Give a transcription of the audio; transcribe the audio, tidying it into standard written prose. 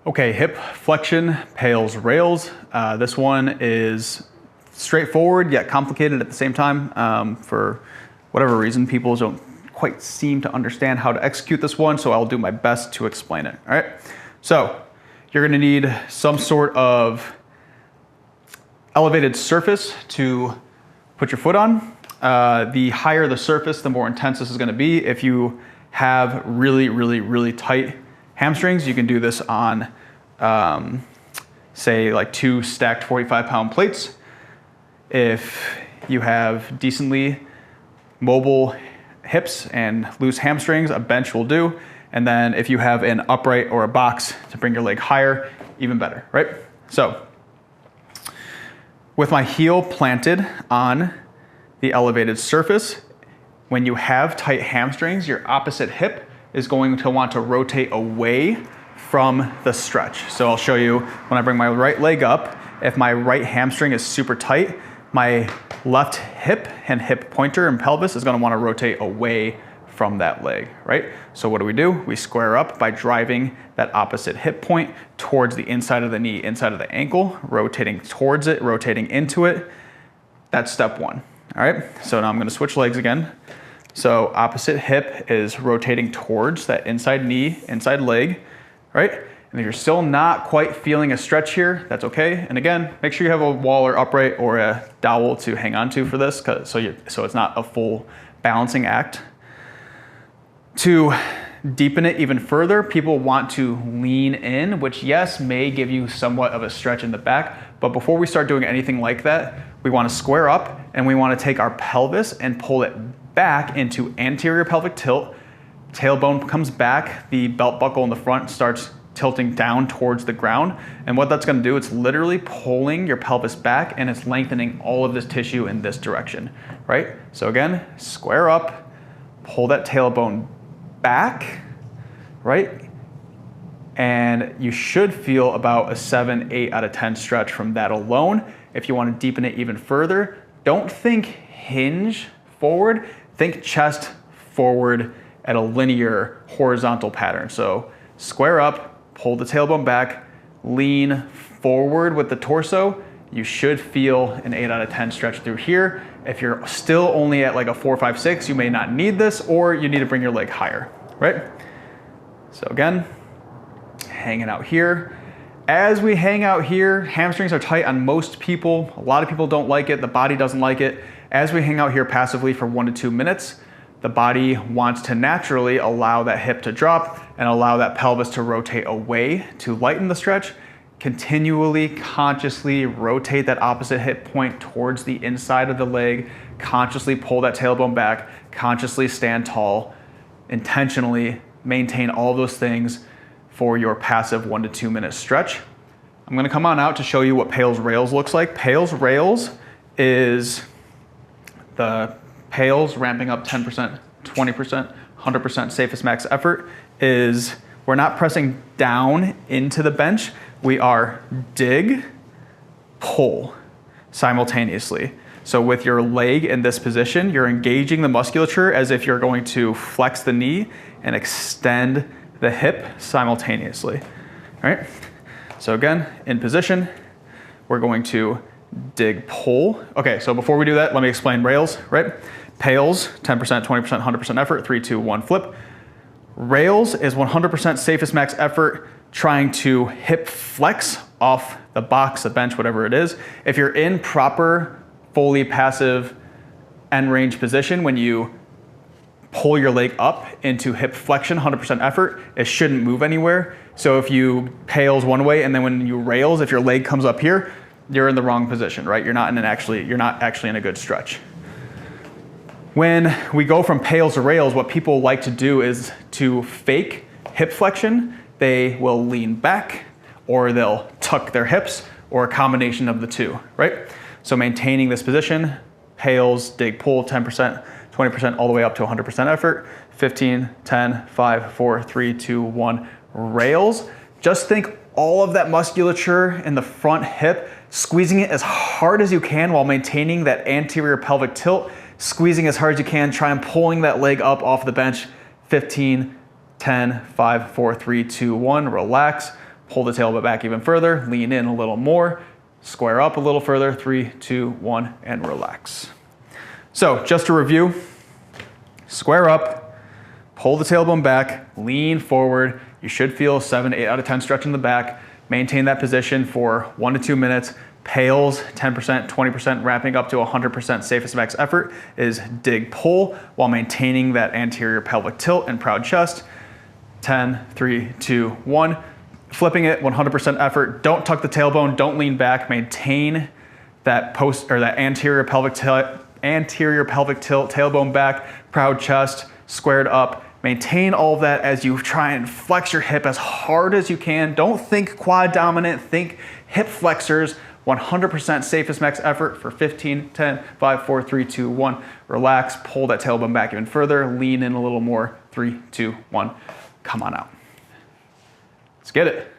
Okay, hip flexion, PAILs, rails. This one is straightforward yet complicated at the same time. For whatever reason, people don't quite seem to understand how to execute this one, so I'll do my best to explain it. All right, so you're gonna need some sort of elevated surface to put your foot on. The higher the surface, the more intense this is gonna be. If you have really tight hamstrings, you can do this on, say like 2 stacked 45-pound plates. If you have decently mobile hips and loose hamstrings, a bench will do. And then if you have an upright or a box to bring your leg higher, even better, right? So with my heel planted on the elevated surface, when you have tight hamstrings, your opposite hip is going to want to rotate away from the stretch. So I'll show you when I bring my right leg up, if my right hamstring is super tight, my left hip and hip pointer and pelvis is gonna wanna rotate away from that leg, right? So what do? We square up by driving that opposite hip point towards the inside of the knee, inside of the ankle, rotating towards it, rotating into it. That's step one, all right? So now I'm gonna switch legs again. So opposite hip is rotating towards that inside knee, inside leg, right? And if you're still not quite feeling a stretch here, that's okay. And again, make sure you have a wall or upright or a dowel to hang on to for this, so it's not a full balancing act. To deepen it even further, people want to lean in, which yes, may give you somewhat of a stretch in the back, but before we start doing anything like that, we want to square up and we want to take our pelvis and pull it back into anterior pelvic tilt. Tailbone comes back, the belt buckle in the front starts tilting down towards the ground. And what that's gonna do, it's literally pulling your pelvis back and it's lengthening all of this tissue in this direction, right? So again, square up, pull that tailbone back, right? And you should feel about a 7, 8 out of 10 stretch from that alone. If you want to deepen it even further, don't think hinge forward, think chest forward at a linear horizontal pattern. So square up, pull the tailbone back, lean forward with the torso. You should feel an 8 out of 10 stretch through here. If you're still only at like a 4, 5, 6, you may not need this, or you need to bring your leg higher, right? So again, hanging out here. As we hang out here, hamstrings are tight on most people. A lot of people don't like it. The body doesn't like it. As we hang out here passively for 1 to 2 minutes, the body wants to naturally allow that hip to drop and allow that pelvis to rotate away to lighten the stretch. Continually, consciously rotate that opposite hip point towards the inside of the leg, consciously pull that tailbone back, consciously stand tall, intentionally maintain all those things for your passive 1 to 2 minute stretch. I'm gonna come on out to show you what PAILs rails looks like. PAILs rails is the PAILs ramping up 10%, 20%, 100% safest max effort is we're not pressing down into the bench. We are dig, pull simultaneously. So with your leg in this position, you're engaging the musculature as if you're going to flex the knee and extend the hip simultaneously. All right. So again, in position, we're going to dig, pull. Okay, so before we do that, let me explain rails, right? PAILs, 10%, 20%, 100% effort, 3, 2, 1, flip. Rails is 100% safest max effort, trying to hip flex off the box, the bench, whatever it is. If you're in proper, fully passive end range position, when you pull your leg up into hip flexion, 100% effort, it shouldn't move anywhere. So if you PAILs one way and then when you rails, if your leg comes up here, you're in the wrong position, right? You're not actually in a good stretch. When we go from PAILs to rails, what people like to do is to fake hip flexion. They will lean back or they'll tuck their hips or a combination of the two, right? So maintaining this position, PAILs, dig, pull, 10%, 20%, all the way up to 100% effort, 15, 10, 5, 4, 3, 2, 1, rails. Just think all of that musculature in the front hip, squeezing it as hard as you can while maintaining that anterior pelvic tilt, squeezing as hard as you can, try and pulling that leg up off the bench, 15, 10, 5, 4, 3, 2, 1, relax, pull the tailbone back even further, lean in a little more, square up a little further, 3, 2, 1, and relax. So just to review, square up, pull the tailbone back, lean forward. You should feel 7 to 8 out of 10 stretch in the back. Maintain that position for 1 to 2 minutes. PAILs, 10%, 20%, wrapping up to 100% safest max effort is dig pull while maintaining that anterior pelvic tilt and proud chest. 10, 3, 2, 1. Flipping it, 100% effort. Don't tuck the tailbone, don't lean back. Maintain that that anterior pelvic tilt, tailbone back, proud chest, squared up. Maintain all of that as you try and flex your hip as hard as you can. Don't think quad dominant, think hip flexors. 100% safest max effort for 15, 10, 5, 4, 3, 2, 1. Relax, pull that tailbone back even further, lean in a little more. 3, 2, 1. Come on out. Let's get it.